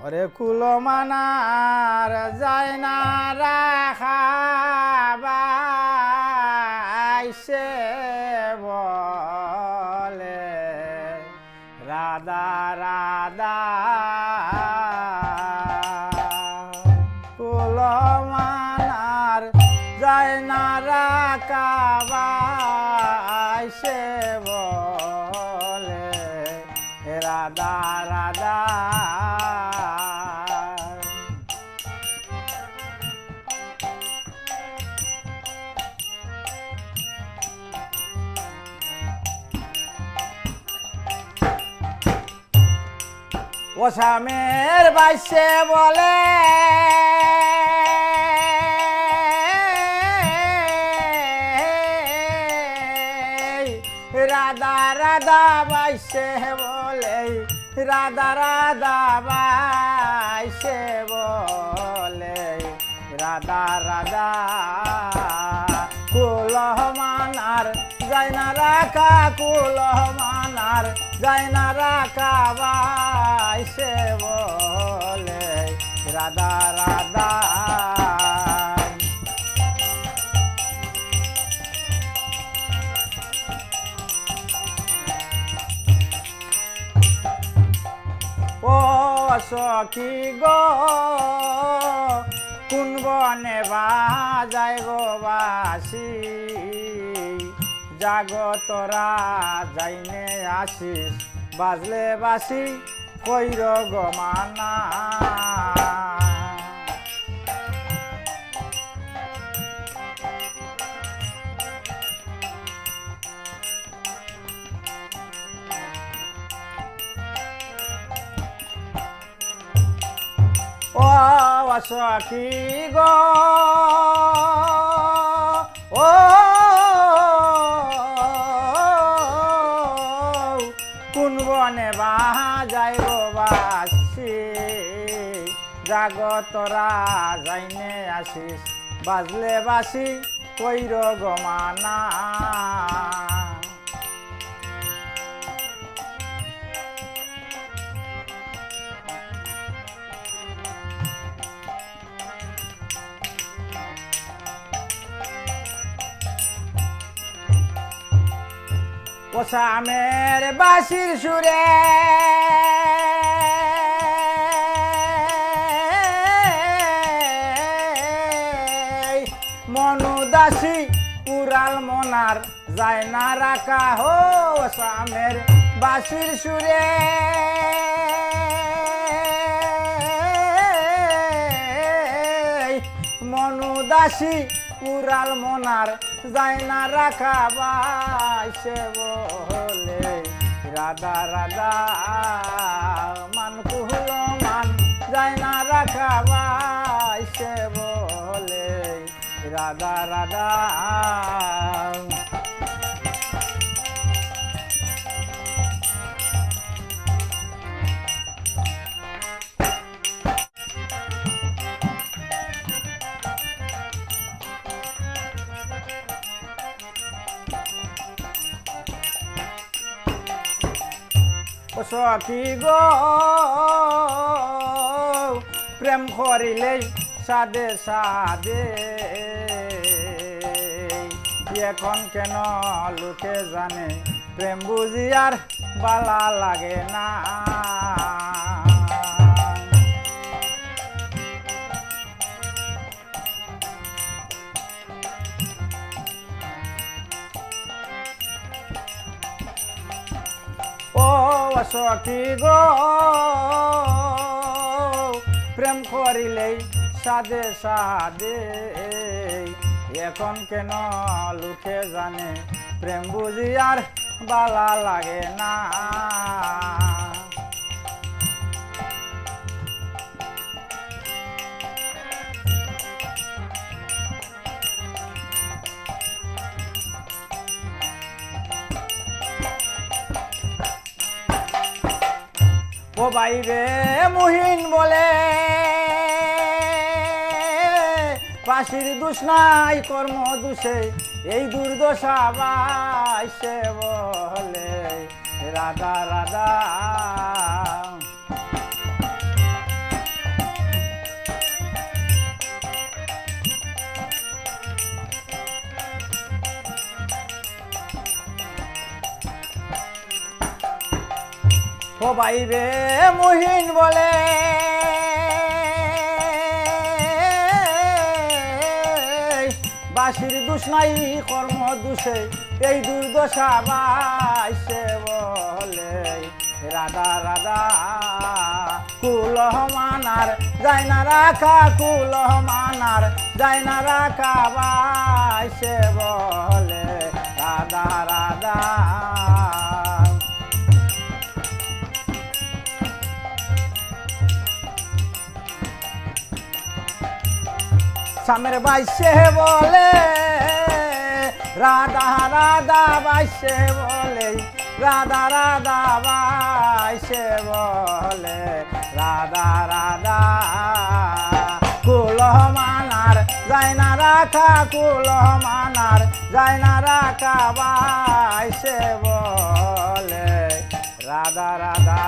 ওরে কুলমানার যায় না রাখা বাইসে বলে রাধা রাধা কুলমানার যায় না রাখা বাইসে বলে রাধা রাধা ও স্বামীর বাইসে বলে রাধা রাধা বাইসে বলে রাধা রাধা বাইসে বলে রাধা রাধা কুলমানার যায় না রাখা কুলমানার যায় না রাখা বাইসে বলে রাধা রাধা ও সখী গো কোন বনে বাজায় গো বাসি জাগতরা যাইনে আসিস বাজলে বাসি কইর গো মানা ও সখী গো ও কোন বনে বাজায় গো বাসি জাগতরা যাইনে আসিস বাজলে বাসি কইর গো মানা ও স্বামীর বাঁশির সুরে মনুদাসী উড়াল মনার যায় না রাখা হো স্বামীর বাঁশির সুরে মনুদাসী উড়াল মনার যায় না রাখা বাইসে বলে রাধা রাধা মান কুহল মান যায় না রাখা বাইসে বলে রাধা রাধা ও সখী গো প্রেম করিলে সাদে সাদে এখন কেন লোকে জানে প্রেম বুঝি আর বালা লাগে না ও সখী গো প্রেম করিলেই সাদে সাদে এখন কেন লোকে জানে প্রেম বুঝি আর বালা লাগে না ও বাইরে মুহিন বলে বাঁশির দোষ নাই কর্ম দোষে এই দুর্দশা বাইসে বলে রাধা রাধা বাইবে মুহিন বলে বাসির দোষ নাই কর্ম দোষে এই দুর্দশা বাইছে বলে রাধা রাধা কুল মানার যায় না রাখা কুল মানার যায় না রাখা বাইছে বলে রাধা রাধা সামের বাইছে বলে রাধা রাধা বাইছে বলে রাধা রাধা বাইছে বলে রাধা রাধা কুল মানার যায় না রাখা কুল মানার যায় না রাখা বাইছে বলে রাধা রাধা